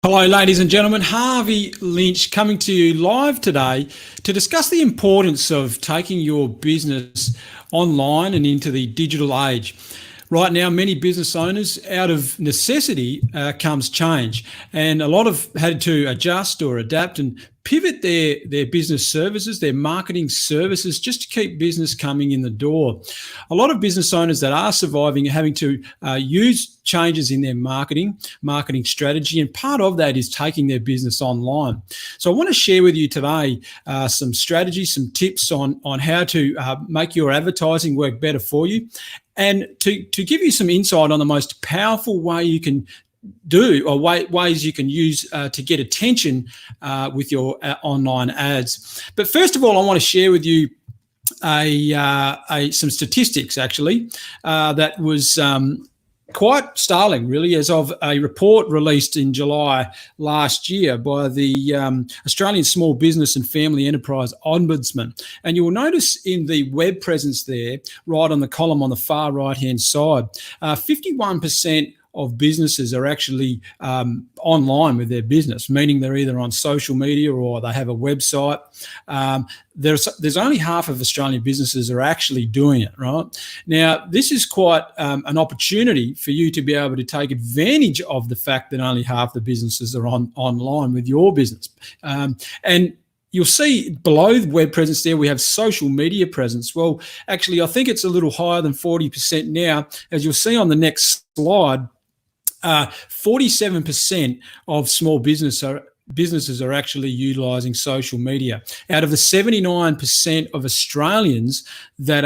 Hello, ladies and gentlemen. Harvey Lynch coming to you live today to discuss the importance of taking your business online and into the digital age. Right now, many business owners, out of necessity, comes change, and a lot have had to adjust or adapt and pivot their business services, their marketing services, just to keep business coming in the door. A lot of business owners that are surviving are having to use changes in their marketing strategy, and part of that is taking their business online. So I want to share with you today some strategies, some tips on how to make your advertising work better for you, and to give you some insight on the most powerful way you can do, or ways you can use to get attention with your online ads. But first of all, I want to share with you some statistics actually that was quite startling, really, as of a report released in July last year by the Australian Small Business and Family Enterprise Ombudsman. And you will notice in the web presence there, right on the column on the far right-hand side, 51% of businesses are actually online with their business, meaning they're either on social media or they have a website. There's only half of Australian businesses are actually doing it, right? Now, this is quite an opportunity for you to be able to take advantage of the fact that only half the businesses are online with your business. And you'll see below the web presence there, we have social media presence. Well, actually, I think it's a little higher than 40% now. As you'll see on the next slide, 47% of small businesses are actually utilising social media. Out of the 79% of Australians that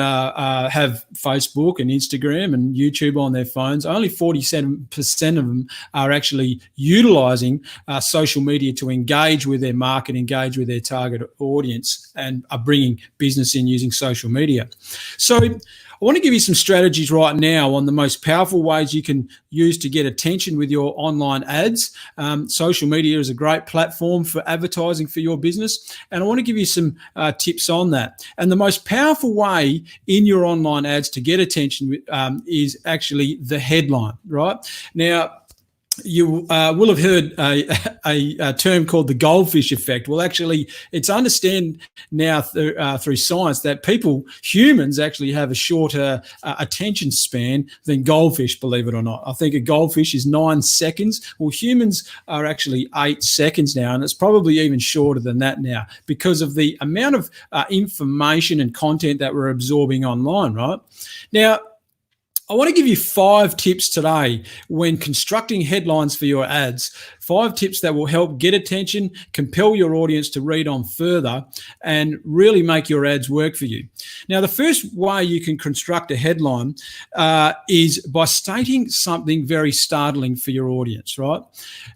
have Facebook and Instagram and YouTube on their phones, only 47% of them are actually utilising social media to engage with their market, engage with their target audience, and are bringing business in using social media. So I want to give you some strategies right now on the most powerful ways you can use to get attention with your online ads. Social media is a great platform for advertising for your business, and I want to give you some tips on that. And the most powerful way in your online ads to get attention is actually the headline, right? Now, you will have heard a term called the goldfish effect. Well, actually, it's understood now through science that humans actually have a shorter attention span than goldfish, believe it or not. I think a goldfish is 9 seconds. Well, humans are actually 8 seconds now, and it's probably even shorter than that now because of the amount of information and content that we're absorbing online, right? Now, I want to give you 5 tips today when constructing headlines for your ads. 5 tips that will help get attention, compel your audience to read on further, and really make your ads work for you. Now, the first way you can construct a headline is by stating something very startling for your audience, right?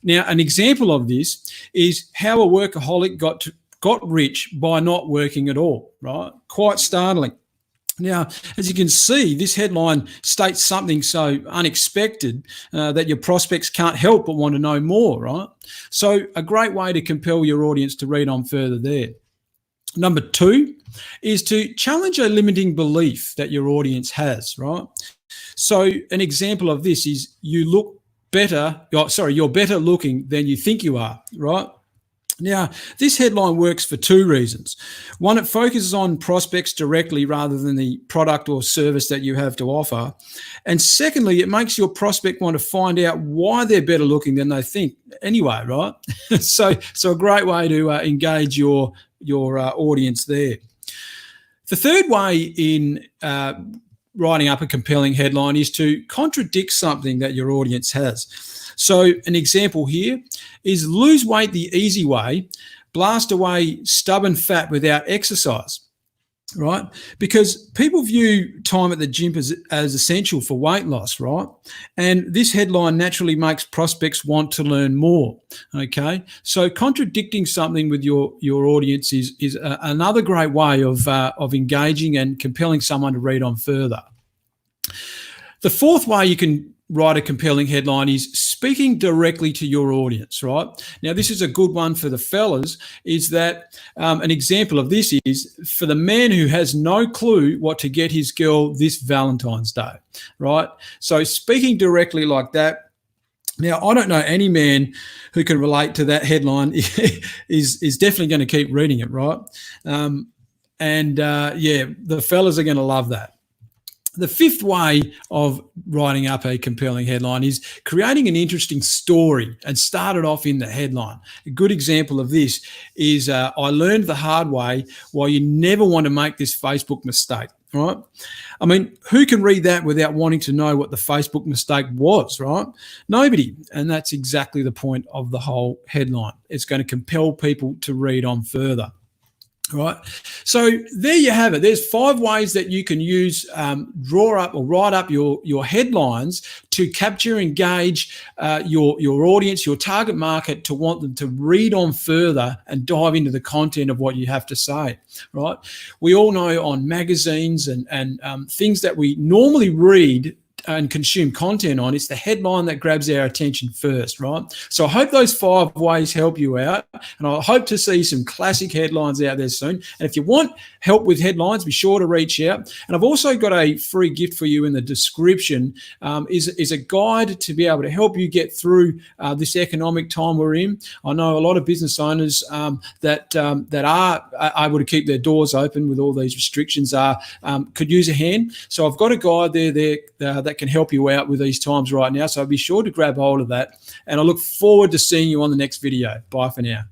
Now, an example of this is how a workaholic got rich by not working at all, right? Quite startling. Now, as you can see, this headline states something so unexpected that your prospects can't help but want to know more, right? So a great way to compel your audience to read on further there. Number 2 is to challenge a limiting belief that your audience has, right? So an example of this is you're better looking than you think you are, right? Now, this headline works for 2 reasons. One, it focuses on prospects directly rather than the product or service that you have to offer. And secondly, it makes your prospect want to find out why they're better looking than they think anyway, right? So a great way to engage your audience there. The third way in writing up a compelling headline is to contradict something that your audience has. So an example here is lose weight the easy way, blast away stubborn fat without exercise, right? Because people view time at the gym as essential for weight loss, right? And this headline naturally makes prospects want to learn more, okay? So contradicting something with your audience is another great way of engaging and compelling someone to read on further. The fourth way you can write a compelling headline is speaking directly to your audience, right? Now, this is a good one for the fellas, is that an example of this is for the man who has no clue what to get his girl this Valentine's Day, right? So speaking directly like that Now, I don't know any man who can relate to that headline is definitely going to keep reading it, right? Yeah, the fellas are going to love that. The fifth way of writing up a compelling headline is creating an interesting story and start it off in the headline. A good example of this is I learned the hard way why you never want to make this Facebook mistake, right? I mean, who can read that without wanting to know what the Facebook mistake was, right? Nobody. And that's exactly the point of the whole headline. It's going to compel people to read on further. Right. So there you have it. There's 5 ways that you can use, draw up or write up your headlines to capture, engage your audience, your target market, to want them to read on further and dive into the content of what you have to say. Right. We all know on magazines and things that we normally read and consume content on, it's the headline that grabs our attention first, right? So I hope those 5 ways help you out, and I hope to see some classic headlines out there soon. And if you want help with headlines, be sure to reach out. And I've also got a free gift for you in the description, is a guide to be able to help you get through this economic time we're in. I know a lot of business owners that are able to keep their doors open with all these restrictions could use a hand. So I've got a guide there that can help you out with these times right now. So be sure to grab hold of that. And I look forward to seeing you on the next video. Bye for now.